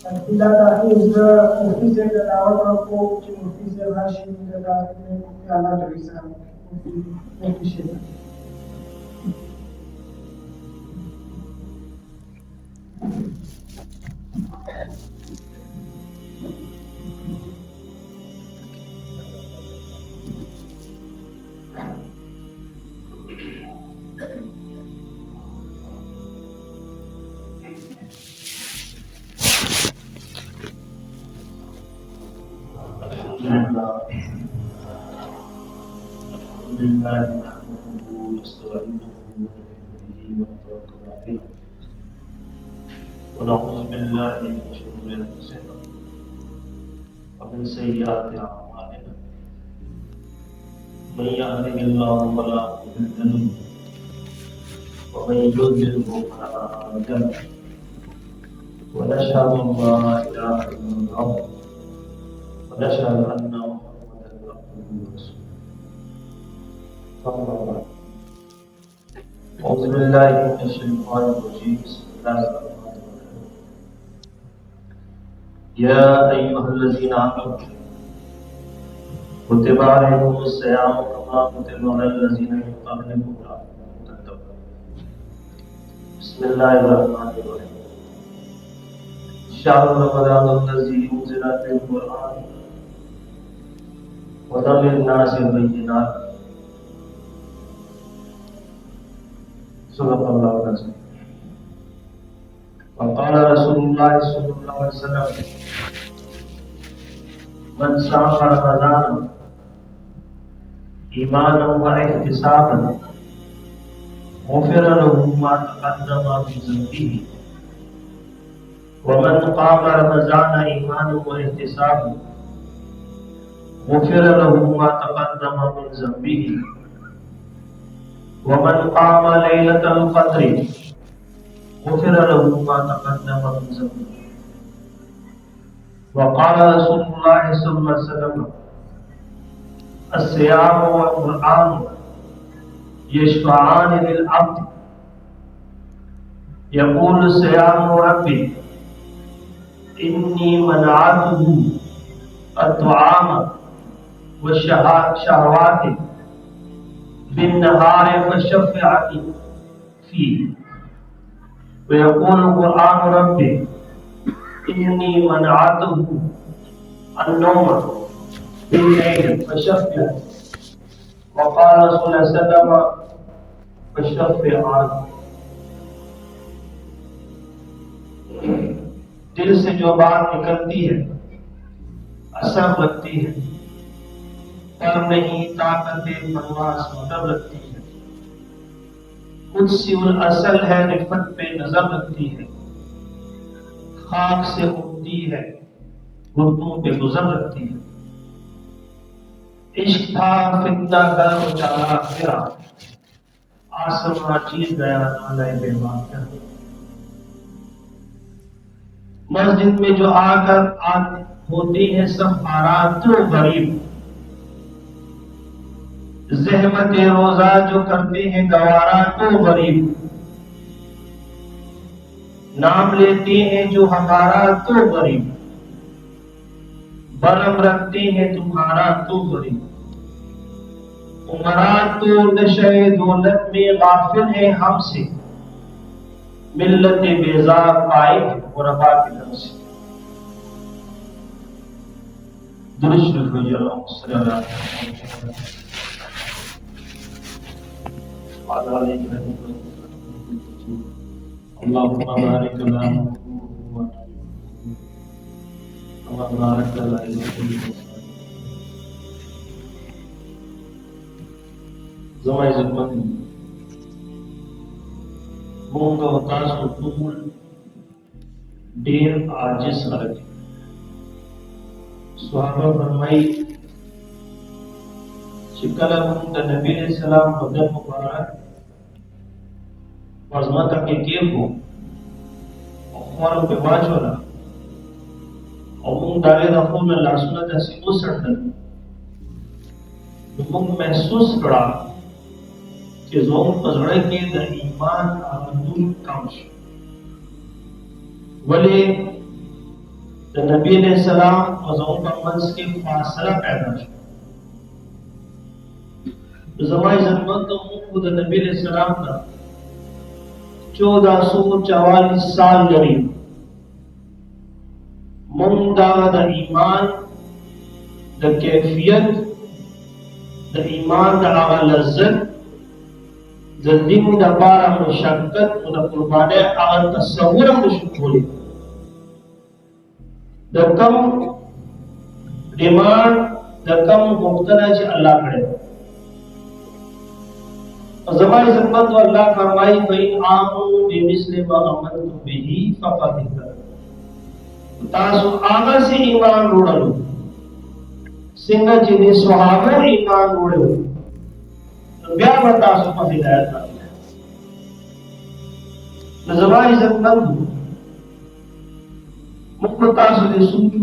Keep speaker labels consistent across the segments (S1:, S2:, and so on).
S1: Tidak tahu mufti saya dalam aku mufti saya Hashim dalam mufti Allah Teresa mufti saya.
S2: ونعوذ بالله من شرور انفسنا ومن سيئات اعمالنا من يهده الله فلا مضل له ومن يضلل فلا هادي له ونشهد ان لا اله الا الله ونشهد ان محمدا عبده ورسوله صلى الله عليه وسلم. أعوذ بالله من الشيطان الرجيم بسم الله الرحمن الرحيم. يا أيها الذين آمنوا كتب عليكم الصيام كما كتب على الذين من قبلكم لعلكم تتقون. بسم الله الرحمن الرحيم. شهر رمضان الذي أنزل فيه القرآن هدى للناس وبينات. صدق الله العظيم. وقال رسول الله صلى الله عليه وسلم من صام رمضان إيمانا واحتسابا غفر له ما تقدم من ذنبه ومن قام رمضان إيمانا واحتسابا غفر له ما تقدم من ذنبه ومن قام ليلة القدر غفر له ما تقدم من ذنبه. وقال رسول الله صلى الله عليه وسلم الصيام والقرآن يشفعان للعبد يقول الصيام ربي إني منعته الطعام والشهوات بالنهار فشفعني فيه. ويقول القرآن ربي إني منعته النوم بالليل فشفعني. وقال صلى الله عليه وسلم فشفعني. दिल से जो बात निकलती है असर लगती है पर नहीं ताकत परवास मदद लगती है कुछ असल है रिफत पे नजर लगती है खाक से उठती है गुर्दों पे गुजर लगती है इश्क था फितना कर उचाला फिरा आसमां चीर गया नाले बेवाक़। मस्जिद में जो आकर होती है सब बारात तो गरीब ज़हमत रोजा जो करते हैं गवारा तो गरीब नाम लेते हैं जो हमारा तो गरीब बरम रखते हैं तुम्हारा तो गरीब उमरा तो नशे दौलत में गाफिल है हमसे मिल्लत बेजार पाए गुरबा की तरफ से। दुरुस्त Allahumma barik lana wa barik lana Zama izzatman Munga watas utul देर आजिज हरकत सुहाबा फरमाई शिकला मुंद नबी सलाम बदन मुबारक वज़मत के केबो और पे वाजोला और मुंग दाले रखो में लासुना जैसी उसरदन मुंग महसूस करा कि जों पजड़े के द ईमान आमदून कामश वले तो नबी अलैहिस्सलाम और ज़ौन मंस के फासला पैदा हो। तो ज़माई ज़रूरत तो खुद नबी अलैहिस्सलाम का 1444 साल करीब मुंदा द ईमान द कैफियत द ईमान द आगा लज्जत द दिन द बारा मुशक्कत द कुर्बाने आगा तसव्वुर मुश्किल द कम डिमांड द कम मुक्तना च अल्लाह करे और ज़माई ज़रूरत तो अल्लाह फरमाई भाई आमू बिमिस्ल मा अमनतु बिही फक़द इहतदौ तासु आगा से ईमान रोड़लो सिंगा जिने सुहाबो ईमान रोड़ो तो ब्या बता सु पर हिदायत करना तो ज़माई ज़रूरत मुक्ता सुदे सुनू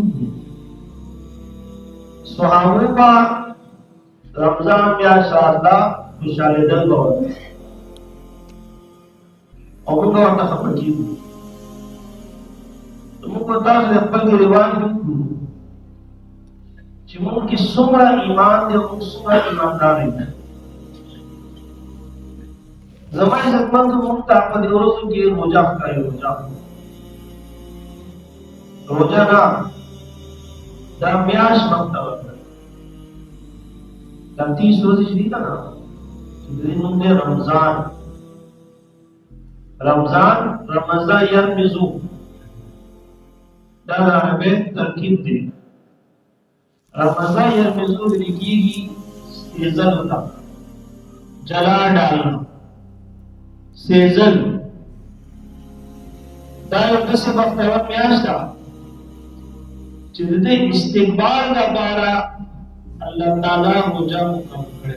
S2: सुहाबो का रमजान या शारदा खुशाले दल गौर और उनका वाता खबर की तो मुक्ता सुदे अपल के रिवाज हुक्म जिमों की सुमरा ईमान दे और सुमरा ईमानदार है ज़माई ज़रूरत तो मुक्ता अपने रोज़ों के रोजा का रोजा ना दरमियाश मकतब दा 30 रोज़ नहीं था ना दिन में रमजान यरमिज़ु दा अरबे तरकीब दे रमजान यरमिज़ु लिखी सेजल होता जला डालना सेजल दा से मकतब मियाश था जिदे इस्तिकबाल का बारा अल्लाह ताला रोजा मुकम्मल करे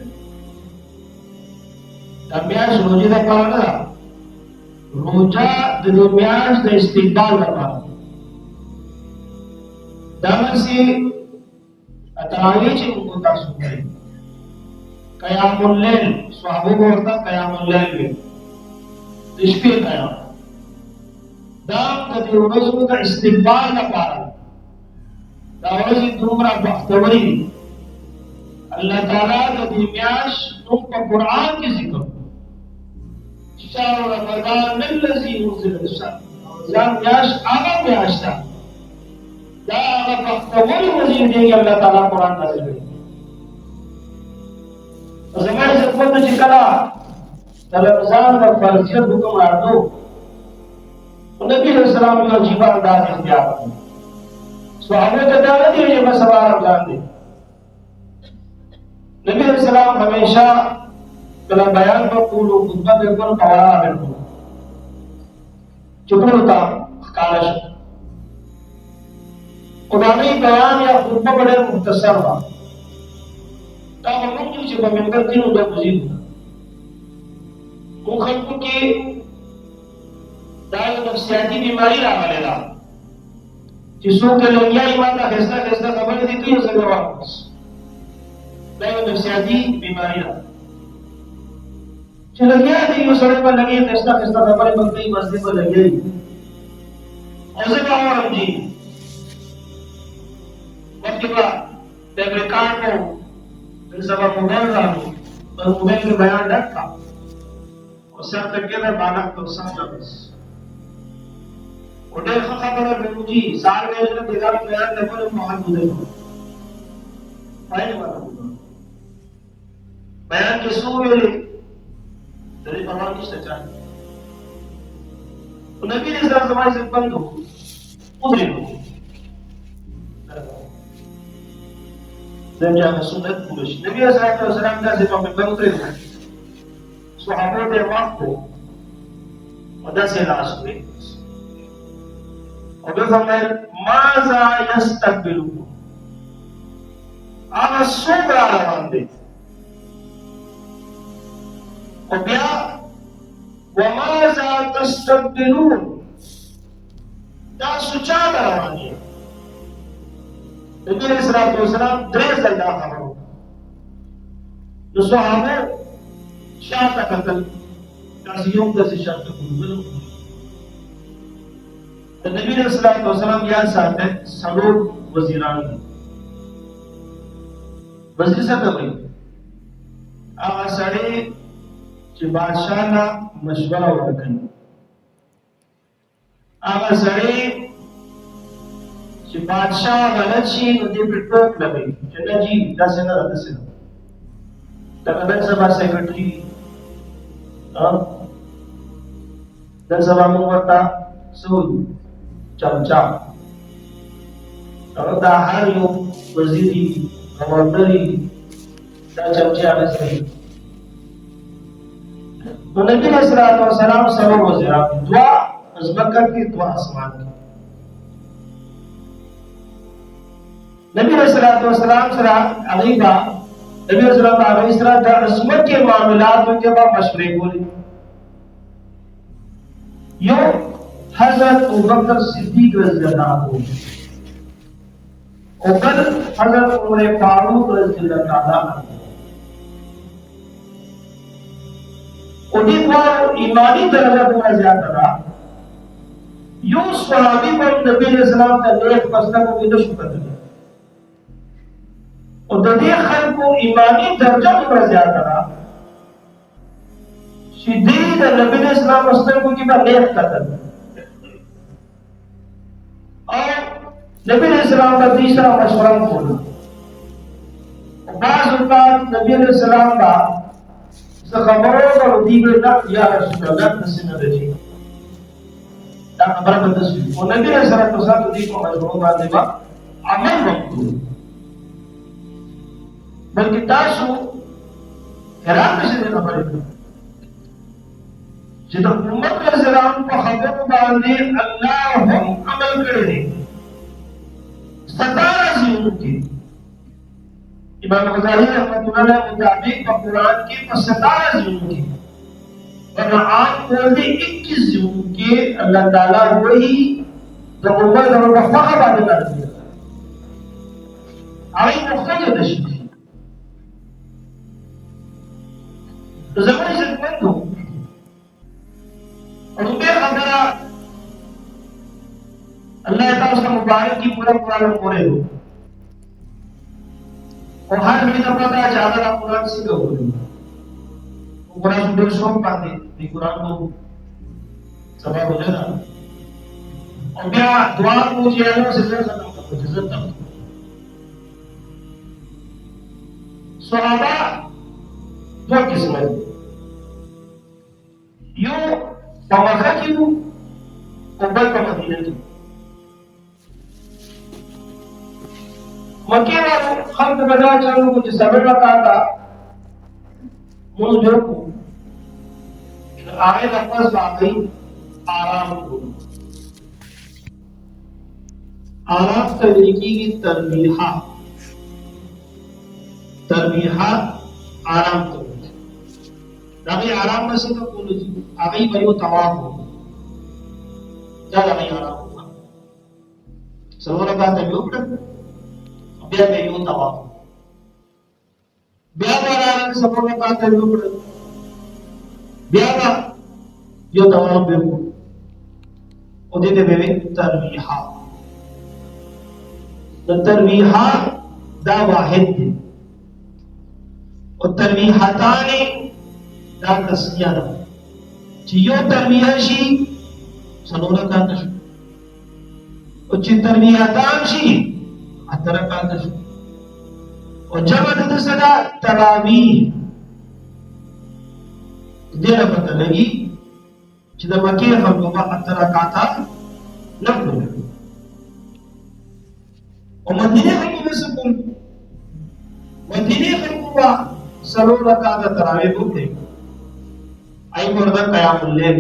S2: दरमियान रोजे का बारा रोजा दरमियान द इस्तिकबाल का बारा दामन से अतरावी चे मुकुता सुने क़यामुल लैल सहाबों को होता क़यामुल लैल में इश्क़ क़याम दाम कभी रोज़ों का इस्तिकबाल का बारा दावजी तुमरा बख्तवरी अल्लाह ताला का दिम्याश तुम का कुरान की जिक्र शाह रमजान अल्लज़ी उन्ज़िल रमजान याश आगा याश था दा आगा बख्तवरी वज़ीर देंगे अल्लाह ताला कुरान नाज़िल करेगा और ज़माने से खुद जिकला रमजान का फर्जियत हुक्म आ दो नबी अलैहिस्सलाम का जीवा अंदाज इख्तियार किया सहाबे का दावा दिया ये मैं सवाल रमजान दे नबी अलैहिस्सलाम हमेशा कला बयान पर पूलो खुतबा के ऊपर कवाला आमिर को चुप होता कालश उन्होंने बयान या खुतबा बड़े मुख्तसर हुआ तब हम लोग जो चुप मिलकर तीन उधर बुझी मुखल्फों की दाल नफ्सियाती बीमारी रहा लेला जिसों के लोग या ईमान का फैसला खबर दी तो उसे वापस दाल नफ्सियाती बीमारी रहा चलो गया थी वो सड़क पर लगी फैसला खबर बन गई मस्जिद पर लगी ऐसे क्या हुआ हम जी वक्त के बाद टेबलेकान को फिर सब मोबाइल रहा और मोबाइल के बयान डर था और सर तक के बालक तो समझा बस उधर खबर है बेमुजी साल में जो दिगार बयान लेकर मोहन बुदे फाइल वाला बयान के सो वेले तेरे बाबा की सच्चाई तो नबी ने सर समाज से बंद हो उधर हो dan jangan sunat putus. Nabi SAW kasih pemimpin terima. Sahabat dia waktu, ada selasih. Orang sampai maza yastakbilu. Apa sobra lawan dia. Dia, wa maza tastakbilun. Dah suci lawan dia. नबी अलैहिस्सलाम dress लगा खबर जो सहाबे शाह का कत्ल कासियों का से शाह का कुल د نبی رسول الله والسلام یا ساته سلو وزیران دي وزیر څه کوي هغه سړی چې بادشاہ نه مشوره ورکړي هغه سړی چې بادشاہ غلط شي نو دې په ټوک لګي چې نه جی داسې نه داسې نه دا نن سبا سیکرټري نن سبا موږ ورته سود چمچا دا هر یو وزیری گورنری دا چمچه هغه سړي نو نبی علیہ الصلوۃ والسلام سره وزیران دعا ازمکه کې دعا اسمان کې نبی علیہ الصلوۃ والسلام سره علیبا نبی علیہ السلام هغه سره د عصمت کې معاملاتو کې به مشورې کولې یو حضرت ابوبکر صدیق رضی اللہ عنہ اور بل حضرت عمر فاروق رضی اللہ تعالی عنہ اور دې دوه ایمانی درجه ډېره زیاته ده یو صحابي په نبی اسلام ته نیک فیصله کوي نشو کړی او د دې خلکو ایمانی درجه ډېره زیاته ده چې دې د نبی اسلام واستو کې به نیک کتل اور نبی علیہ السلام کا تیسرا مشورہ کھولا بعض اوقات نبی علیہ السلام کا خبروں پر دیگر نہ یا رسول اللہ نسین رجی دا خبر بدسوی اور نبی علیہ السلام دی کو مشوروں باندې با عمل وکړو بلکې تاسو حیران نشئ د خبرې چې د امت اسلام په خبرو باندې الله هم عمل کړی دی 17 زیون کې امام غزالی رحمۃ اللہ علیہ مطابق په قرآن کې په 17 زیون کې ورنه عام طور دی 21 زیون کې الله تعالی وہی د امت د مخه باندې راځي هغه مختلف شي زموږ څخه اور بے خبرہ اللہ تعالیٰ اس کا مبارک کی پورا قرآن پورے ہو اور ہر بھی دفعہ کا زیادہ کا قرآن سے ہو رہی وہ قرآن سنڈر شوق پاتے یہ قرآن کو سبا ہو جائے اور بیا دعا کو جیانوں سے ختم کرو جزت تک صحابہ دو قسم ہے یو په مکه کې وو او بل په مدینه کې مکه والو خلک بدا چالو کو چې سبب راکاتا مونږ جوړ کو هغه د پس باندې آرام کو آرام طریقې کی تربیحات آرام کو دغه آرام نشي کولای چې هغه به یو طواف دا دغه آرام څلور رکعات یو کړ بیا به یو طواف بیا وراره څلور رکعات یو کړ بیا یو طواف به او دې به تربیحات د تربیحات دا واحد دي او تربیحاتان دا تسنیه ده چې یو تربیه شي څلور رکعات شي او چې تربیحاتان شي اته رکعات شي او جمع د صدا تراویح دې نه پته لګي چې د مکه خلکو په اته رکعات نه کړو او مدینه خلکو به څه کوم مدینه خلکو په څلور رکعات تراویح وکړي आई पर्दा कयाम الليل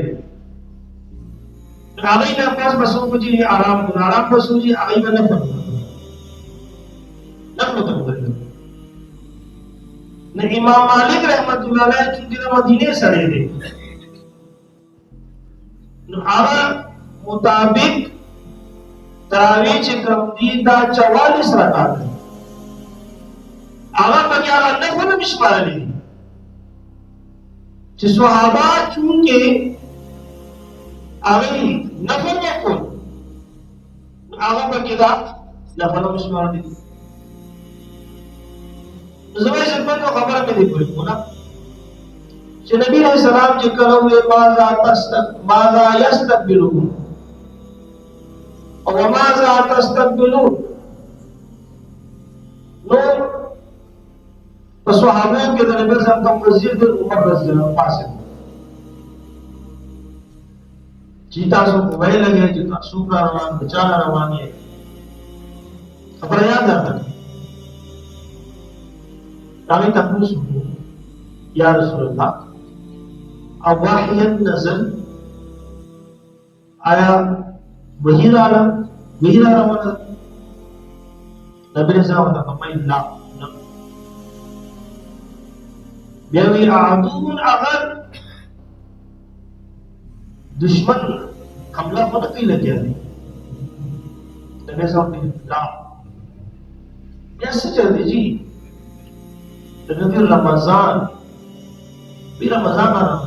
S2: आगे ना पास बसों को जी आराम बसों जी आगे में नफल तो बोल न इमाम मालिक रहमतुल्लाह अलैह चूंकि मदीने सड़े थे न आरा मुताबिक तरावीह चे क्रम दी दा 44 रकात आगा बग्यारा नफल मिशमार ली چې صحابه چونکه هغه نفل وکړ هغه پکې دا لفظ مشمار دي. زما عزت خبره مې دی پوری کوله چې نبی علیہ السلام چې کله وې ماذا یستقبلون او ماذا تستقبلون نو په صحابه کې د نبی صلی الله علیه وسلم مسجد عمر رضی الله عنه پاسه چې تاسو په ویل لګي چې تاسو روان بچاله روان یې خبره یاد ده هغه تاسو یا رسول الله او وحی نزل آیا وحی راغله نبی صلی الله علیه وسلم فرمایي لا بیا وی عدو اگر دشمن حمله خو نه کوي لګیا دی نبی صلی الله علیه وسلم لا بیا څه چل دی جی نبی رمضان بھی رمضان آنا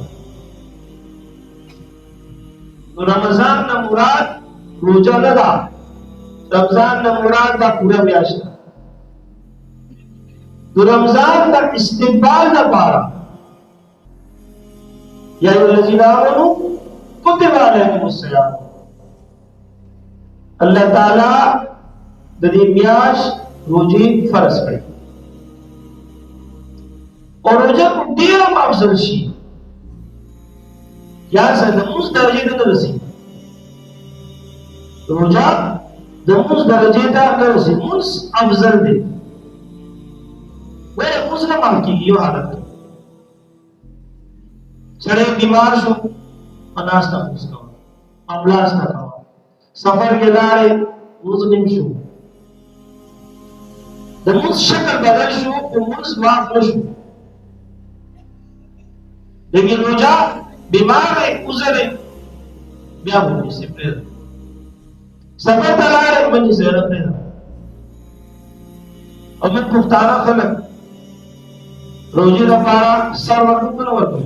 S2: تو رمضان نہ مراد روزہ نہ دا رمضان نہ مراد دا پورا میاشت تو رمضان دا استقبال نہ پارا یا ایھا الذین آمنوا کتب علیکم الصیام اللہ تعالی د دې میاشت روزي فرض کړي اور روزه ډیر افضل شي یا څنګه موږ درجه ته رسي روزه د موږ درجه ته رسي موږ افضل دي ولې موږ نه مارکي یو حالت چړې بیمار شو پناستا مسکو املاس نه کاوه سفر کې لاړې مزنیم شو د موږ شکل بدل شو او موږ معاف نشو لیکن روزہ بیمار ہے عذر ہے بیا مجھے سے پریدا سفر تلار ہے مجھے سے پریدا اور من پختانہ خلق روزی رفارا سر ورکو کنو ورکو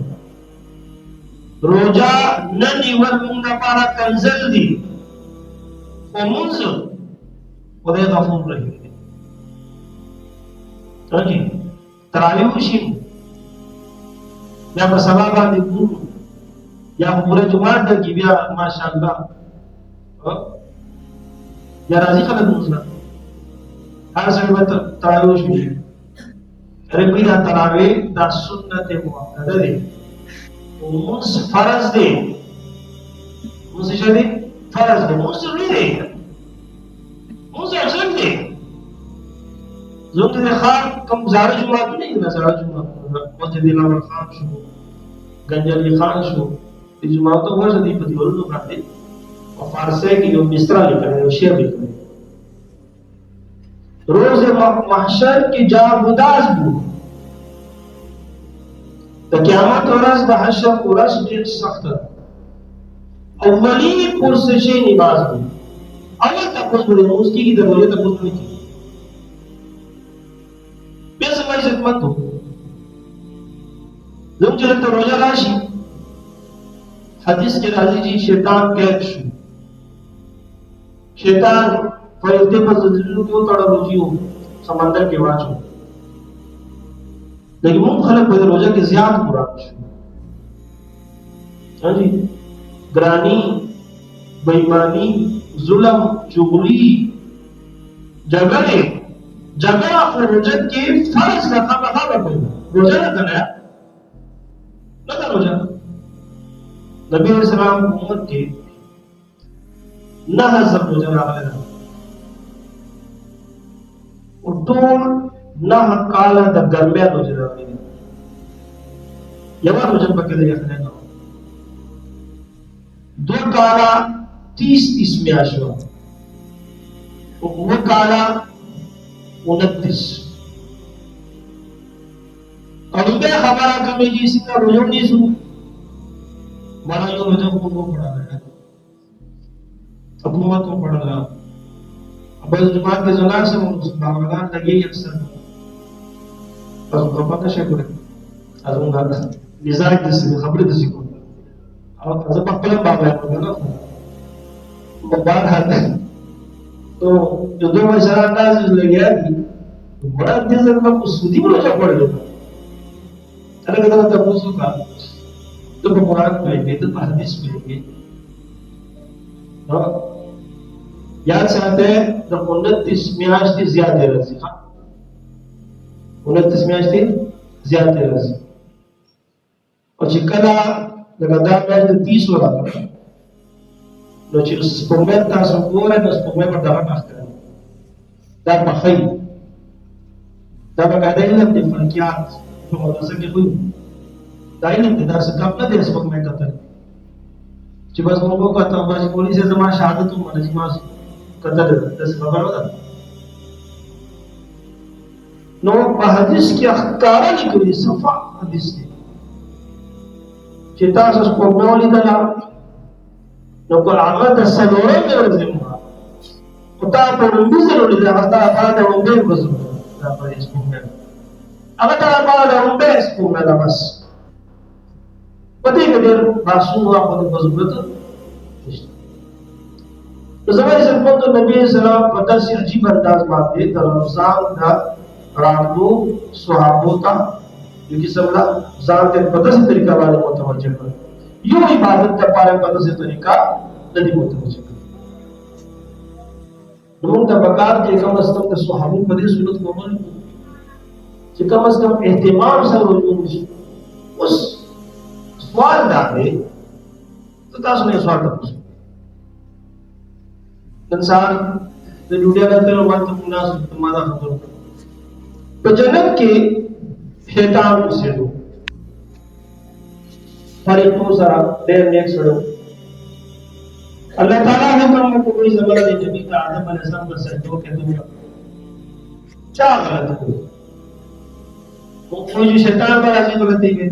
S2: روزہ ننی ورکو رفارا کنزل دی و منزل خدای غفور رہی سمجھے تراویح شیم یا په سبا باندې ګورو یا پوره جماعت د کې بیا ماشاءالله یا راځي خلک موږ هر څه به تراویح شي ربي دا تراویح دا سنت مؤکده ده موږ فرض ده موږ څه دي فرض ده موږ ضروري ده موږ افضل ده زوجة الخان كم زارة جمعة नहीं ना زارة جمعة مسجد الأول خان شو गंजली खान शो जुमा तो वर्ष दी पति वरुण प्राप्ति और फारसे की जो मिस्रा लिखा है शेर लिखा है रोज महशर की जा उदास बू तो क़यामत औरस द हशर औरस में सख्त अव्वली पुरसशे नमाज बू अवल तपस बू उसकी की दरोजे तपस बू की बेस में इज्जत मत हो जब चले तो रोजा राशि हदीस के राजी जी शैतान कैद शु शैतान फरिश्ते पर जल्लू को तोड़ा रोजी हो समंदर के वाच हो लेकिन मुंह खलक बदे रोजा के ज्यादा बुरा शु हाँ जी ग्रानी बेईमानी जुल्म चुगली जगह और रोजा के फर्ज रखा रोजा ना करना पता रोजा नबी अलैहिस्सलाम उम्मत के ना हज़र रोजा रागले ना उठों ना काला द गर्मिया रोजा रागले यवा रोजा पक्के दे रखने ना दो काला 30 में आशुआ वो काला 29 अड़ुबे खबरा कमी जी इसका रोजो नहीं सुन बड़ा यो रोजो को पड़ा है हुकूमत को पड़ा है अब जुमात के जुनार से बावलान लगे अक्सर बस पता शकुर अजून गाता निजाक दिस खबर दिस को और जब पकड़ बाबा है ना बात हाथ तो जो दो मशरा अंदाज ले गया थी बड़ा दिल से मैं सुधी बोलो जा पड़ गया चला गया था तब का तो कुरान पढ़ेंगे तो हदीस पढ़ेंगे हाँ याद से आते हैं जब 29 म्याज थी ज्यादा रसी हाँ 29 म्याज थी ज्यादा रसी और चिकला लगातार म्याज तो 30 हो रहा था no ci spomenta su cuore no spomenta da máscara da pahay da bagay lang din frankiat como da sa kibu dahil hindi da sa kapna din spomenta tan ci bas mo ko ta ba police se ma shahadatu mana ci mas kata da sa babar da no hadis ki akhkara ni kuli safa hadis ni kita sa spomenta li da لو عملت السنورين من الزمها وتعطوا المزل إذا أخطأ هذا ومبين buzzer لا يسمونه أخطأ هذا ومبين يسمونه هذا بس بدي كدير باسون واحد بزرته زمان سلمان النبي صلى الله عليه وسلم بدر से अजीब अंदाज बात है रमजान का रात को सुहाबों का क्योंकि सबला जान के बदर से तरीका वाले मुतवज्जे कर यूं इबादत का पारे बदर से तरीका नहीं मुतवज्जे कर लोग तबकार के कम से कम सुहाबों पर सुन्नत को अमल कि कम से कम एहतिमाम से उस सवाल डाले तो तासु ने सवाल पूछा इंसान जो दुनिया करते हैं वो तो मुनास तुम्हारा खबर तो जन्नत के शैतान से दो फरीको सरा देर नेक्स्ट रो अल्लाह ताला ने तुमको कोई जमाना दे जब का आदम अलैहिस्सलाम का सजदो के तुम क्या गलत हो वो जो शैतान पर आजी गलती है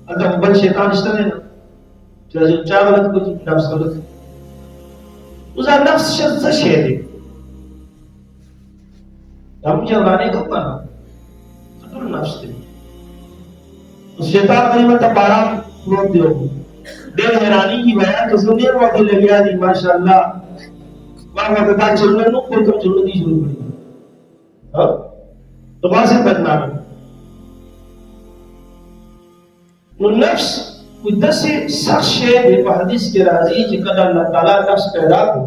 S2: अगर बल शैतान इस तरह ना जो क्या गलत कुछ नफ्स गलत उसका नफ्स शब्द शेर है हम जवाने को बना तो नफ्स है उस शैतान ने मत बारा लोग दियो देर हैरानी की बयान तो सुनिए वो भी लग गया जी माशाल्लाह वहां का चलने नो कोई कम चलने दी जरूर पड़ी हां तो वहां से बदनाम वो नफ्स उधर से सख्त शेर है हदीस के राजी जिकद अल्लाह ताला नफ्स पैदा को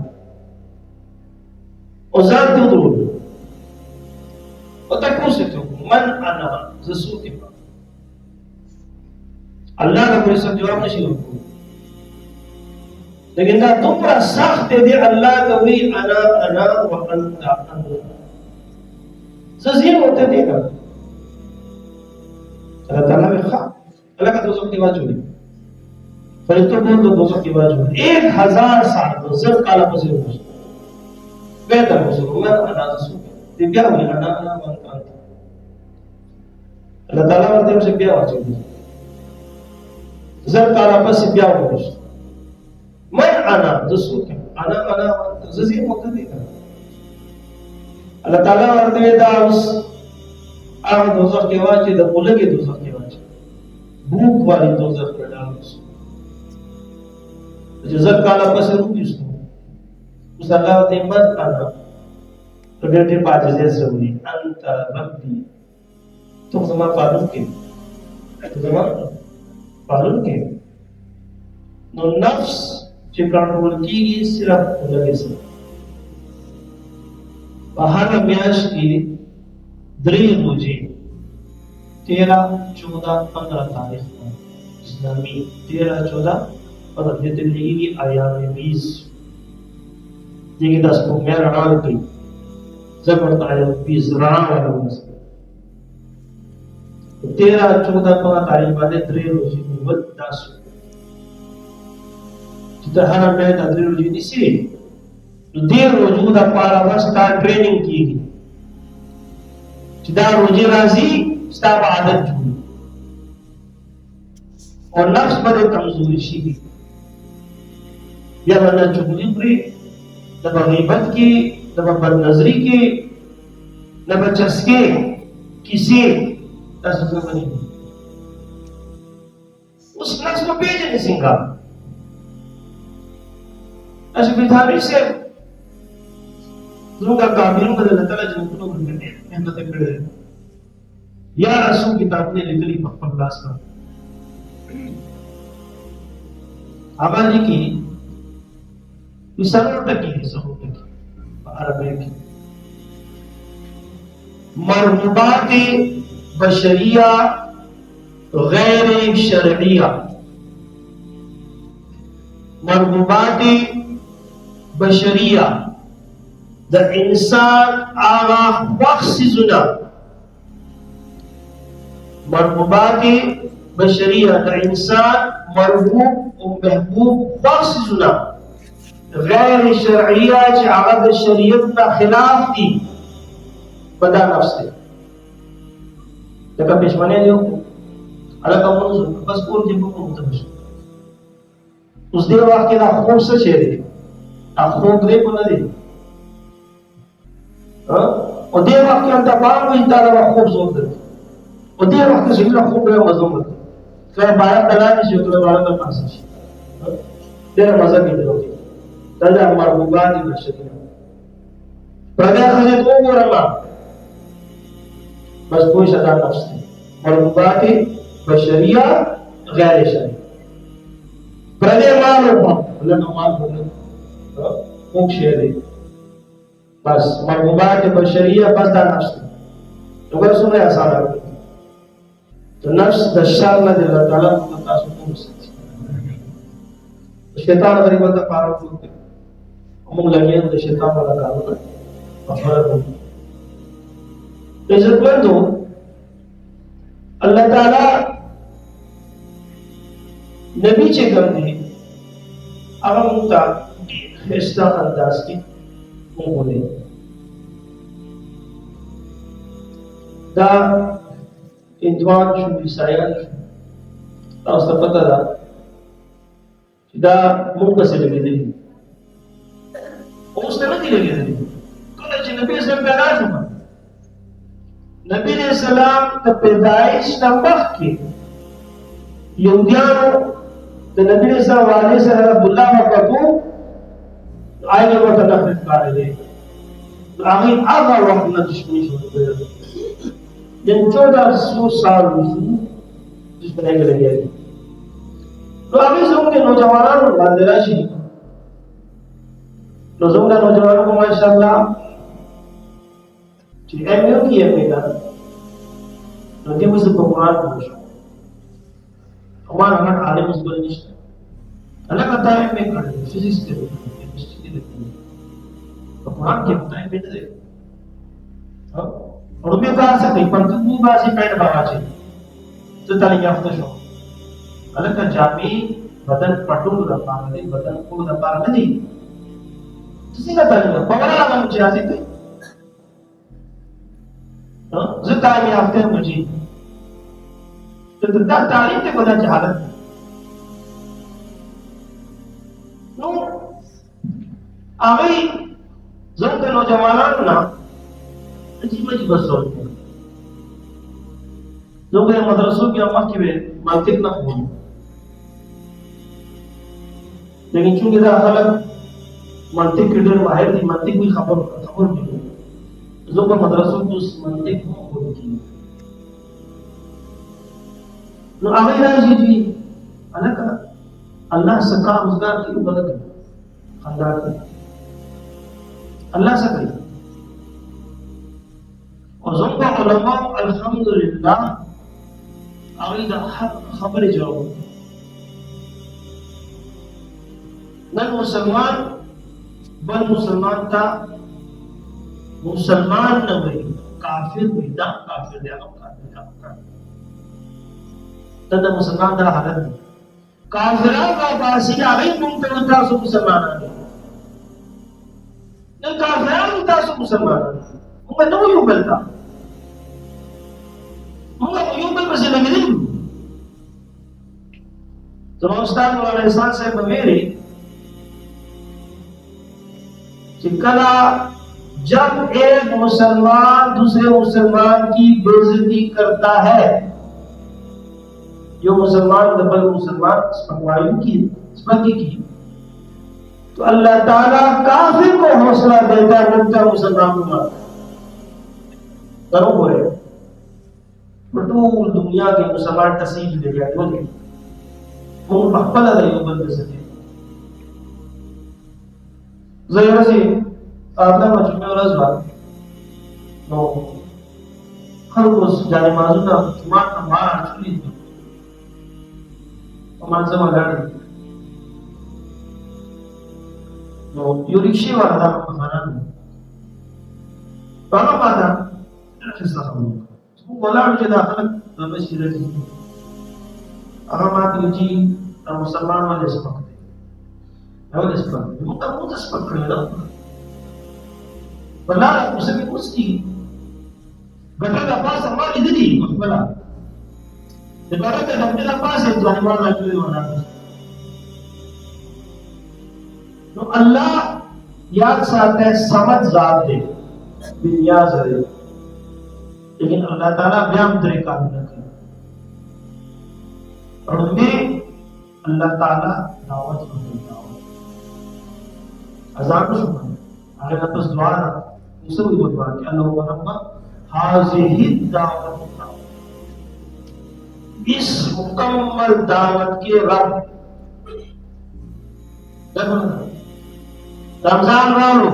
S2: और जान दो दो और तक पूछ सकते हो मन अना जसू के अल्लाह का कोई सब जवाब नहीं होगा लेकिन ना तुम पर सख्त दे अल्लाह का वही अना अना व अंता अंता सजीर होते देगा अल्लाह ताला में खा अल्लाह का दोस्तों की बात छोड़ी फरिश्तों बोल दो दोस्तों की बात छोड़ी 1000 साल दोस्त काला पसीर हो बेहतर हो सको मैं अना जसू ते क्या हुई अना अना व अंता अल्लाह ताला वर्ते से क्या हो चाहिए zar kala pasi biya ko man ana zasu ke ana zazi hote deka Allah taala warte da us आग दोजख के वाचे द उलगे दोजख के वाचे भूख वाली दोजख पे डाल जज़क काला पसे रूप इसको उस अल्लाह ते मत आना तो बेटे पाजे जैसे हुई अंत रब्बी तुम समा पालन के नो नफ्स जो कंट्रोल की सिर्फ उलगे से बाहर म्याश की द्री रोजे 13, 14, 15 तारीख को इस्लामी 13, 14 और जितनी आयाम 20 देखिए 10 को मेरा राग की जबरदस्त आयाम 20 राग वाला मसला 13, 14, 15 तारीख वाले द्री रोजे मुबत 10 kita harap dia tak terlalu di sini. Dia roju dah para start training की चिदा रोजे राजी स्टाफ आदत जुड़ी और नफ्स बड़े कमजोरी शीगी या वरना चुगली प्रे नबा गीबत की नबा बदनजरी की नबा चस्के किसी तस्वीर बनी उस नफ्स को भेजे नहीं सिंगा ऐसे बिठाने से Zunga kafirin da Allah ta'ala jin kuno mun ne in da take ya rasu kitab ne litali fakkan lasa abani ki misalnya taki sahu taki arabe ki مرغوبات بشرية غير شرعية مرغوبات بشرية the इंसान आगा बख्शिजुना مرغوبات بشرية the इंसान مرغوب ومحبوب बख्शिजुना غير شرعية आगा शरीयत का खिलाफ थी pada nafsi. Dekat pesmane dia, ada kamu pas pur dia pun terus. Us dia waktu nak khub se ceri, khub dia pun ada. और dia waktu anda baru kita ada khub zohir. और dia waktu segala khub dia mazlum. Kalau bayar dalam ini juga orang tak masih. Dia mazlum itu lagi. Tadi amar bukan di masyarakat. Pernah kerja tu orang बस कोई सदा नफ्स थी मरबूबात बशरिया गैर शरी प्रदे माल अल्लाह का माल बोले मुख शेर बस मरबूबात बशरिया बस दा नफ्स थी तो बस सुने आसान है तो नफ्स दशार ना दिल ताला को तासुकुम सकती शैतान बड़ी बंदा पारो होते हम लगे तो शैतान वाला काम है अफर इज्जतमंद हो अल्लाह ताला नबी चे करने अब मुक्ता हिस्सा अंदाज की बोले दा इंद्वान शुभी सायन ताउस्ता पता दा मुक्ता से लगे थे उसने नहीं लगे थे तो नबी से पैदा हुआ नबी ने सलाम द पैदाइश नंबर के यहूदियों द नबी ने सलाम वाले से अब्दुल्लाह मकतू आए वो तनफरत कर रहे आगे आगा वक्त न दुश्मनी शुरू कर दिन 1400 साल दुश्मनी के लगे तो अभी से उनके नौजवानों को बांधेरा शी रोज़ोंगा नौजवानों को माशाअल्लाह एमयू की एमएगा nanti mesti pengurangan bos. Kemarin kan ada musbal nisht. Anak kata MA kan physics ke, chemistry ke. Pengurangan ke kata MA tu. और भी कहा सकते हैं पर तुम बाजी पैड बागा चाहिए तो ताली याफ्ता शो अलग का जामी बदन पटुल रपा नहीं बदन को रपा नहीं किसी का ताली ना पकड़ा लगा मुझे आते थे ज़ितामी याफ्ते हैं मुझे तो दा तालीम ते बदा जहालत नो आगे जब के नौजवानों ना अजीब बस सोचते हैं लोग ये मदरसों की अम्मा की वे मानतिक ना हो लेकिन चूंकि दा खलक मानतिक के डर बाहर थी मानतिक भी खबर नहीं लोग का मदरसों की उस मानतिक हो होती नो आगे राजी जी अलग अल्लाह सका रोजगार की उबरत खंदार अल्लाह से कही और ज़ुम्बा उलमा अल्हम्दुलिल्लाह आगे दा खबर जाओ नन मुसलमान बल मुसलमान था मुसलमान न वही काफिर बिदा काफिर दे तद मुसलमान दा हालत काफिरा का बासी आगे मुंतजर सु मुसलमान ने काफिरा मुंतजर सु मुसलमान उनका नो यू belta उनका यू बल बस लगे नहीं तो उस्ताद वाला इंसान से मेरे चिकला जब एक मुसलमान दूसरे मुसलमान की बेइज्जती करता है जो मुसलमान दबल मुसलमान स्पकवायु की स्पकी की तो अल्लाह ताला काफिर को हौसला देता है का मुसलमान को मारता करो बोले बटूल दुनिया के मुसलमान तस्वीर ले गया बोले वो पकड़ा रही हो बंद सके ज़रा से आपने मजबूर और अज़बार नो हर रोज़ जाने माज़ूना जुमात हमारा चुली दो हमारे से मगाड़ी नो यूरिशी वाला था हमारा नहीं बाबा पाता किसका हम वो बोला मुझे दाखिल नंबर सीधे अगर मात युजी मुसलमान वाले से पकड़े هو الاسباب مو تسبب كده ولا مسمي مسكي بدل باس ما يدري ولا تبارك بدل باس الجوان ما يدري ولا तो अल्लाह याद साथ है समझ जात है दुनिया से लेकिन अल्लाह ताला व्याम तरीका न करे और उनमें अल्लाह ताला दावत देता है अज़ान को सुना अगर नफस दुआ ना उसे भी दुआ कि अल्लाह रब्बा हाज़िही दावत इस मुकम्मल दावत के रब रमजान वालों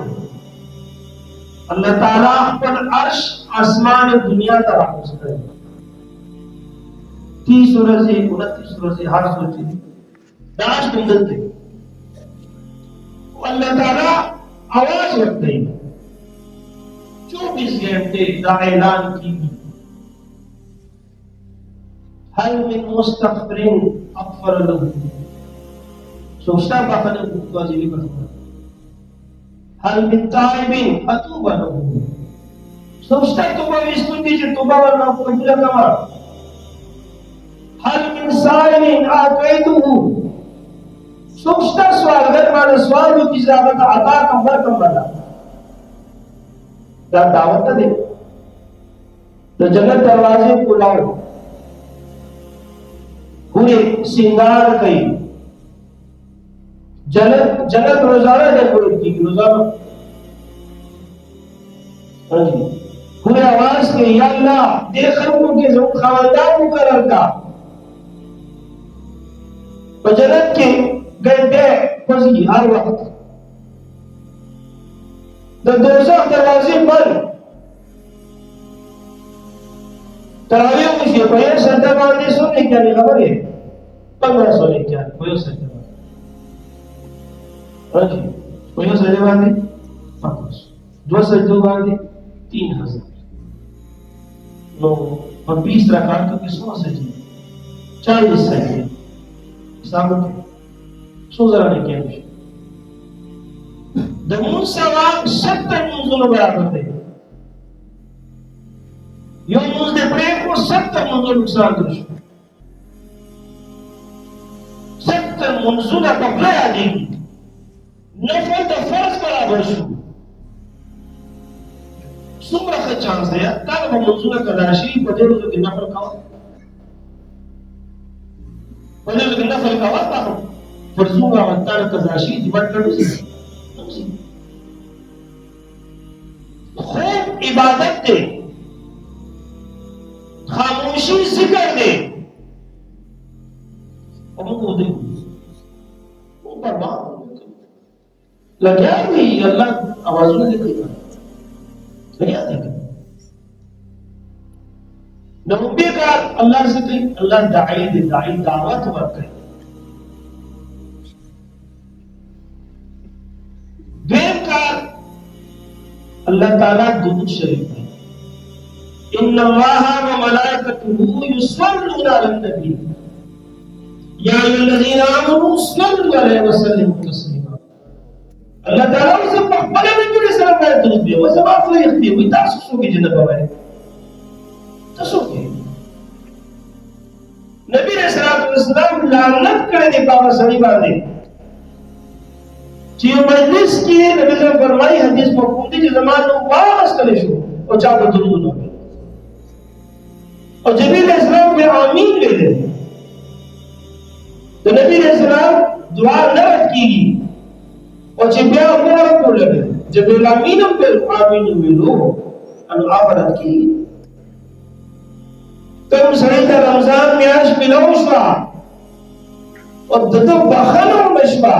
S2: अल्लाह ताला पर अर्श आसमान दुनिया तक करे 30 सूरज से 29 सूरज से हर सूरज से दाश बंदते अल्लाह ताला आवाज रखते 24 घंटे का ऐलान की हल मिन मुस्तगफिरिन अगफर लहू सोचता बाखने को जीवी करता हल मिन ताइबिन अतूब लहू सोचता तोबा विस्कुंदी जे तोबा वरना कबूल कमा हल मिन साइलिन आतैतुहु सोचता स्वागत माने सवाल की इजाजत अता कबर कमला दा दावत दे तो जन्नत दरवाजे खुलाओ पूरे सिंगार कई जन्नत रोजाना डेकोरेट की रोजाना हाँ जी पूरे आवाज के या अल्लाह देखो के जो खानदान मुकर्रर का जन्नत के घंटे फजी हर वक्त तो दोज़ख दरवाजे बंद तरावियों में से कोई सत्ता बांधे सोने क्या नहीं खबर है 15 सोने क्या कोई सत्ता हाँ जी कोई सत्ता बांधे 500 दो सत्ता बांधे 3000 नो और 20 रकात तो किसको सजी 40 सजी सामने सोचरा ने क्या है दमून सवाब 70 मंजुल बराबर है यो मुझे प्रेम को 70 मंजुल नुकसान दर्शो 70 मंजुल का भला देगी नफल तो फर्ज बराबर शु सुमरा का चांस है ताकि वो मंजुल का राशि बदल जो कि नफल का बदल जो नफल का वाता हो फर्जूगा वतार का राशि डिमांड कर दी खूब इबादत दे खामोशी जिक्र दे और वो दे वो बर्बाद लगा भी अल्लाह आवाज में देखेगा लगा देगा नबी का अल्लाह से कहीं अल्लाह दाई दावत वर्क है अल्लाह ताला दुरूद शरीफ है इन्नल्लाह व मलाइकतुहु युसल्लूना अलन नबी या अय्युहल्लज़ीना आमनू सल्लु अलैहि व सल्लिमू तस्लीमा अल्लाह ताला उसे पहले नबी ने सलाम का दुरूद दिया वैसे बात नहीं है वो तासुसु की जन्नत है तसुके नबी ने सलाम लानत करे बाबा सही बात है चीज़ मजलिस की नबी ने फरमाई हदीस मौकूफी के ज़माने में वापस करे शो और चाहो दुरूद हो और जबील इस्लाम में आमीन ले दे तो नबी ने सलाम दुआ न रखी और चिबिया हुआ को लगे जबरील अमीन पे आमीन मिलो अनु आबरत की कम सही था रमजान म्याश मिलोशवा और ददो बखनो मशवा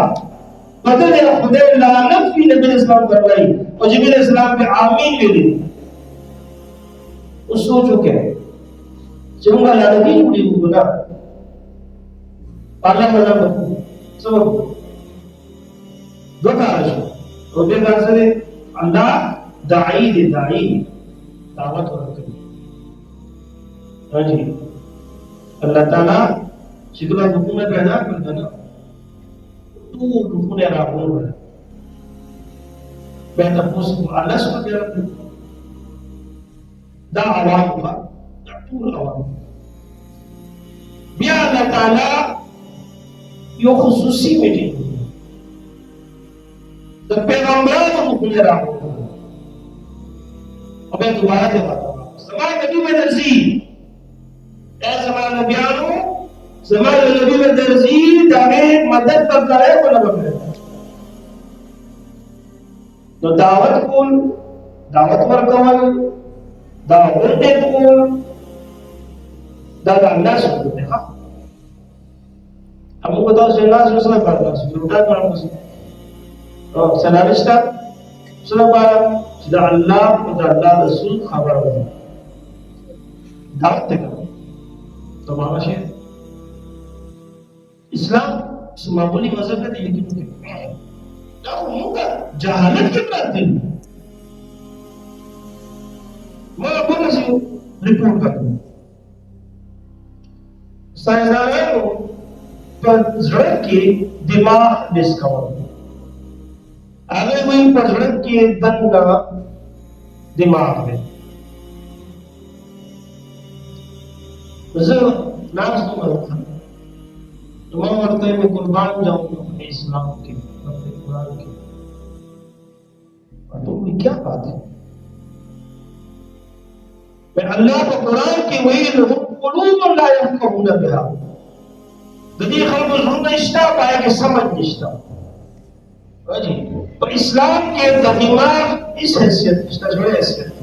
S2: बदल या खुदा लानत की नबी इस्लाम करवाई और जबरील इस्लाम पे आमीन मिली उस सोचो क्या है जमुना लानत ही जुड़ी हुई ना पाला मतलब सब दो कारज और दे कारज अल्लाह दाई दावत और करी हाँ जी अल्लाह ताला शिकला हुकुम में पैदा कर देना तू हुकुम ने राहुल है पैदा पोस अल्लाह सुबहान दा आवाम का तू आवाम बिया अल्लाह ताला यो खुसूसी मीटिंग तो पैगंबर को हुकुम ने राहुल अब मैं दोबारा से बात करूंगा समाज नबी में दर्जी ऐ समाज नबियानो समाज नबी में दर्जी दावे मदद कर करे को ना करे तो दावत वर्कवल दावत दे को दादा अल्लाह सुबहान है हां हमको बताओ अल्लाह सुबहान करता है उठा कर हमको तो सलामिस्टा सुबहान sudah Allah Rasul khabar Allah दावत देगा तो मामा शेर इस्लाम मामूली मजहब है लेकिन क्या होगा जहालत के बात है मैं आपको से रिपोर्ट करता हूं साइंसदानों पर जरूरत के दिमाग डिस्कवर आगे वही पजड़न के दंगा दिमाग में जब नाम सुना था तो मैं मरते में कुर्बान जाऊंगा अपने इस्लाम के अपने कुरान के तो क्या बात है मैं अल्लाह को कुरान के वही कुलूब ला यफक़हून बिहा ददी खल्क़ जुन इश्ता पाए कि समझ निश्ता जी तो इस्लाम के दिमाग इस हैसियत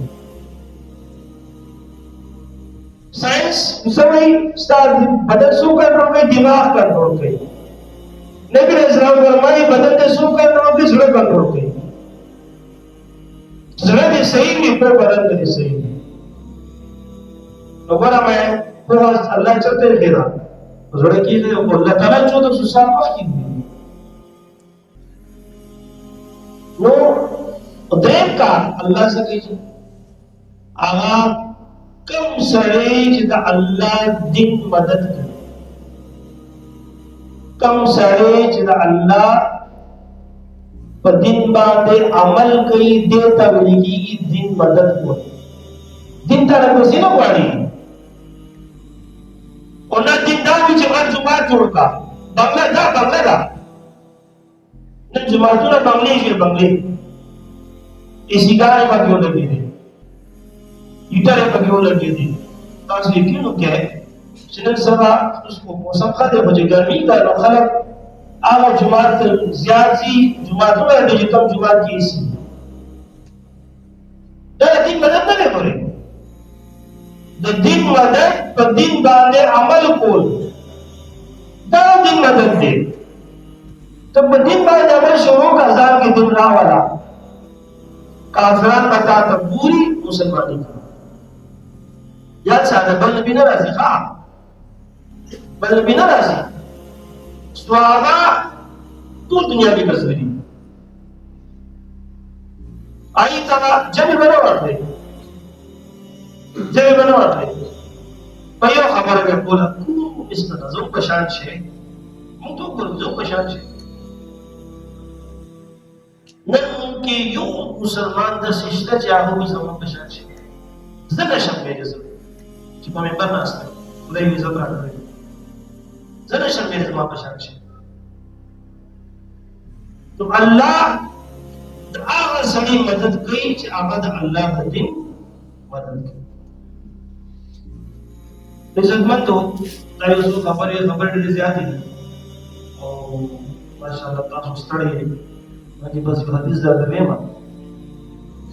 S2: साइंस सभी स्टार बदल सो कर रहे दिमाग कंट्रोल के नबी इस्लाम फरमाई बदल दे सो कर रहे जुड़ कंट्रोल के जुड़ दे सही में पर बदल दे सही तो बड़ा मैं वो अल्लाह चलते रहेगा जुड़ की अल्लाह ताला जो तो सुसाफा की नो देव का अल्लाह से कीजिए आगा कम सड़े जिदा अल्लाह दिन मदद कर कम सड़े जिदा अल्लाह पर दिन बादे अमल कई देता मिलेगी दिन मदद को दिन तरह को सी ना पड़ी और ना दिन दा भी जमात जोड़का बंगला न जुमातुना बंगले इसी गाय में क्यों लगे थे इटारे पर क्यों लगे थे ताज लेकिन क्या है सिनन सभा उसको मौसम खाते बजे गर्मी का खलक आवा जुमात ज्यादा जुमातुना दे कम जुमात की इसी दा दिन मदद ना करे द दिन मदद पर दिन बांधे अमल कोल दा दिन मदद दे तो दिन बाद अमल शुरू का अजान के दिन रहा वाला काफिरान बता तो पूरी मुसलमानी का याद सादा बल नबी ना राजी खा बल नबी ना राजी स्वागा तू दुनिया की बसरी आई तला जब बनावट पहियो खबर में बोला इसका नजर पशान छे मुंह तो बोल जो पशान छे नन के यो मुसलमान द सिस्टर चाहो भी सब पशान छे ज़रा शब में जैसे कि मैं बना सकता नहीं भी ज़रा नहीं ज़रा शब में जमा पशान छे तो अल्लाह आगा सड़ी मदद कई च आगा अल्लाह का दिन मदद की इज्जतमंद हो ताकि उसको खबर डी ज्यादा है और माशाल्लाह ताकि स्टडी है कि बस हदीस दा में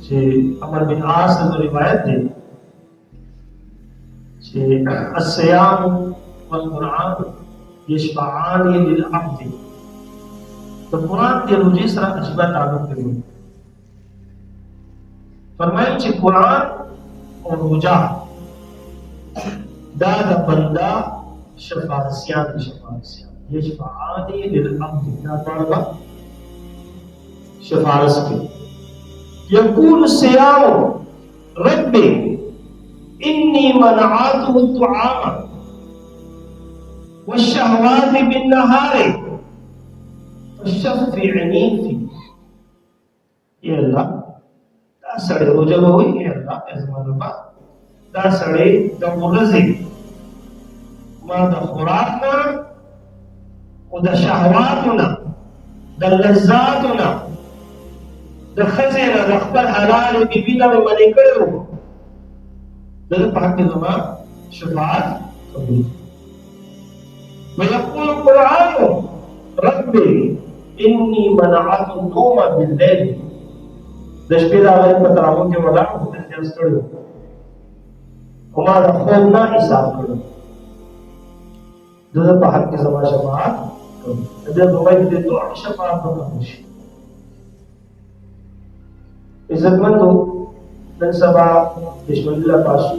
S2: چې عمر بن عاص نے روایت دی چې الصيام والقرآن يشفعان للعبد. د قرآن د روزې سره عجیب تعلق دی. فرمایي چې قرآن او روزه دا د بندا شفاعتيان يشفعان للعبد دا طالبه شفاعت کی. يقول الصيام ربي إني منعته الطعام والشهوات بالنهار فشفعني فيه. يا الله دا سړی روزه وي. يا الله ازمان ربا دا سړی د ورځې ما د خوراک نه او د شهواتو نه د لذاتو نه د ښځې نه د خپل حلال بیبي نه مې منې کړی و. دغه په حق کې زما شفاعت کوي. ويقول القرآن ربي إني منعت النوم بالليل. د شپې د هغې په تراوح کې ولاړ وم، دلته ستړی وم او ما د خوب نه حساب کړی. دغه په حق کې زما شفاعت کوي. د دې په وایي د دواړو شفاعت به قبول شي. عزتمندو نن سبا بسم الله پاسو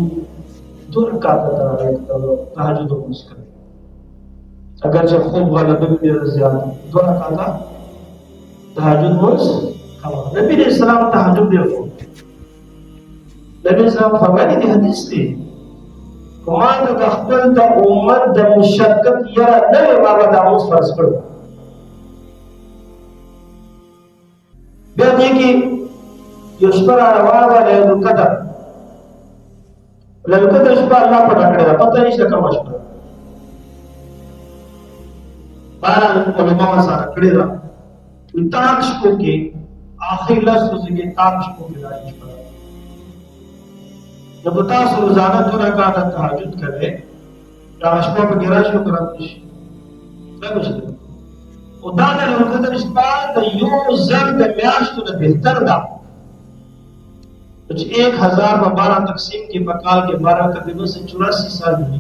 S2: 2 رکعات تراویح تهجد لمونځ کوي. اگر چې خوب غلبه به ډېر زیات 2 رکعات تهجد لمونځ کوي. نبی رسول الله تهجد ډېر کوي. نبی اسلام فرمایي دی حدیث دی کومه د خپل د امت د مشقت یره نه ما به د اوس فرض کړو. بیا دې کې یو شپه روانه وه لیلة القدر. لیلة القدر شپه الله پټه کړې ده، پته نشته کومه شپه. بهرحال علماء سره کړې ده. تاک شپو کې آخري 10 ورځې کې تاک شپو کې دا شپه ده. جب تاسو روزانه 2 رکعات تهجد کوئ دا شپه په کې راشي او قرآن شي څنګه شي. او دا د لیلة القدر شپه د یو زر د میاشتو نه بهتر ده. 1000 में 12 तकसीम के बकाल के 12 तकरीबन से 84 साल भी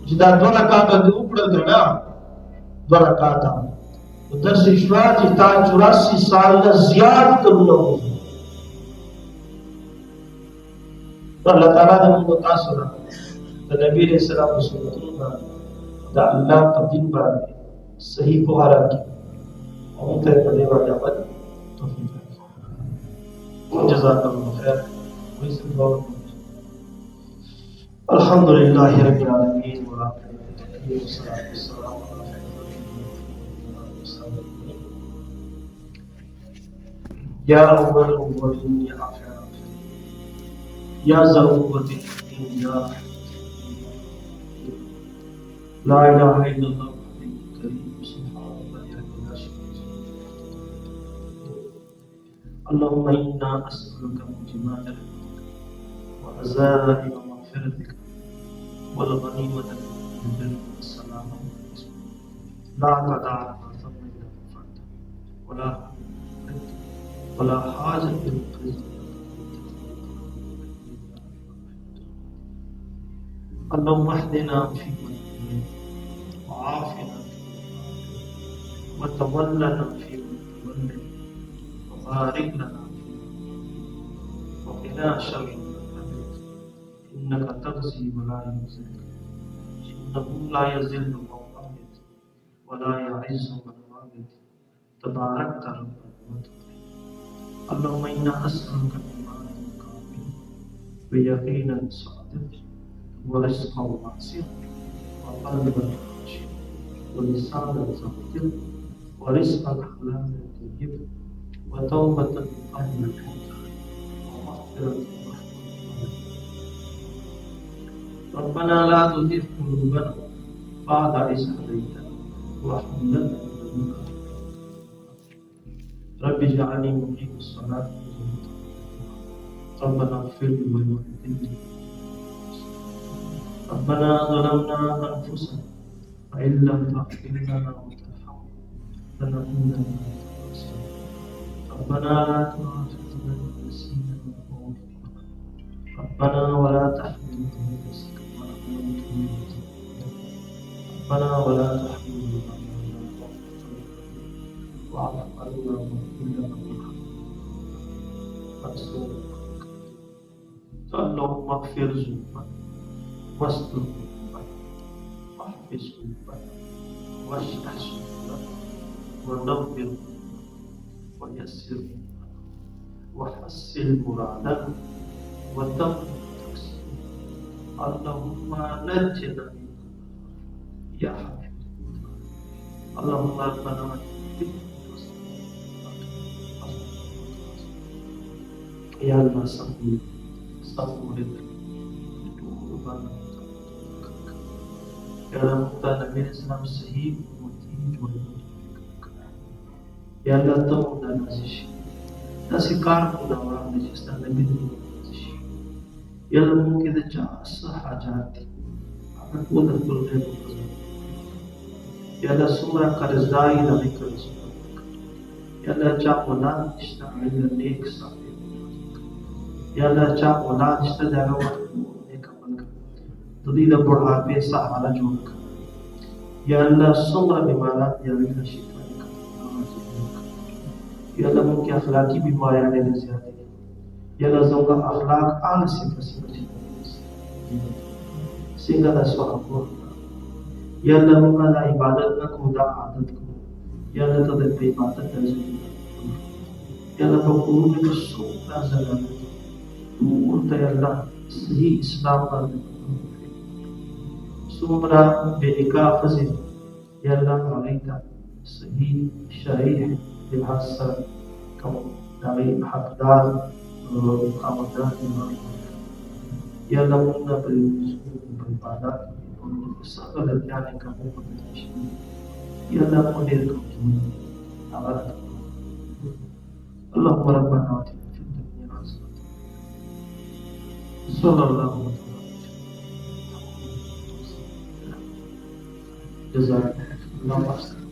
S2: जिदा 2 रकात दे ऊपर गना 2 रकात तो दर्श ईश्वर जिता 84 साल का ज्यादा कबूल हो. तो अल्लाह ताला ने उनको तासुरा तो नबी ने सलाम सुन्नतुल्लाह दा अल्लाह तदीन पर सही पुहारा की हम ते पदे वाला बद तौफीक जज़ाकल्लाहु खैर. अल्हम्दुलिल्लाहि रब्बिल आलमीन व आखिरी वस्सलातु वस्सलामु अला या अव्वल अव्वलीन या आखिर आखिरीन या ज़रूरति या ला इलाहा इल्लल्लाह करीम सुब्हानल्लाहि रब्बिल आलमीन. اللهم إنا أسألك موجبات رحمتك وعزائم مغفرتك والغنيمة من البر والسلامة لا تدع لنا ذنبا إلا غفرته ولا ولا حاجة إلا قضيتها. اللهم اهدنا فيمن هديت وعافنا فيمن وتولنا فيمن توليت وبارك لنا فيه وقنا شر ما قضيت انك تقضي ولا يقضى انه لا يذل من واليت ولا يعز من واليت تباركت ربنا وتعالى. اللهم انا اسالك ايمانا كاملا ويقينا صادقا ورزقا واسعا وقلبا خاشعا ولسانا ذاكرا ورزقا حلالا طيبا وتوبة قبل الموت ومغفرة ربنا لا تزغ قلوبنا بعد إذ هديتنا وهب لنا من لدنك رب اجعلني مقيم الصلاة ربنا اغفر لي ولوالدي ربنا ظلمنا أنفسنا وإن لم تغفر لنا وترحمنا لنكونن من الخاسرين. ربنا لا تؤاخذنا ربنا ولا تحملنا ربنا ولا تحملنا واعف عنا واغفر لنا اللهم اغفر ذنوبنا واستر ذنوبنا واحفظ ذنوبنا واشرح صدورنا ونور ويسر وحسن مرادنا وتم تقسيم اللهم نجنا يا حبيب اللهم ربنا يا الله صبر صبر يا رب Nabi Islam sahih Ya Allah tahu dan nasi karbu dan orang najis dan Nabi Ya Allah mungkin kita jasa hajati aku dah boleh Ya Allah sumra karzai Nabi kerja Ya Allah cakulan istilah nek sampai Ya Allah cakulan istilah dalam nek amal Tudilah berharap sahara juga Ya Allah sumra bimarat ya Allah syaitan Ya Allah mungkin akhlaki बीमारियां ने ज़्यादा Ya Allah zongga akhlak ala sifat-sifat sehingga aswaku Ya Allah mungkin ibadat na kuda adat ko Ya Allah tadat ibadat dan Ya Allah pakuru में सुखना ज़रा तू Ya Allah सही इस्लाम का सुमरा Benika फज़िल Ya Allah alaika सही शरीय Bilhassa kamu dari hakdar kamadar Ya Allah muna beribadat segala yang kamu beri Ya Allah munir kamu alat Allahumma rabbana atina fid dunya hasanah sallallahu alaihi wasallam jazakallahu khairan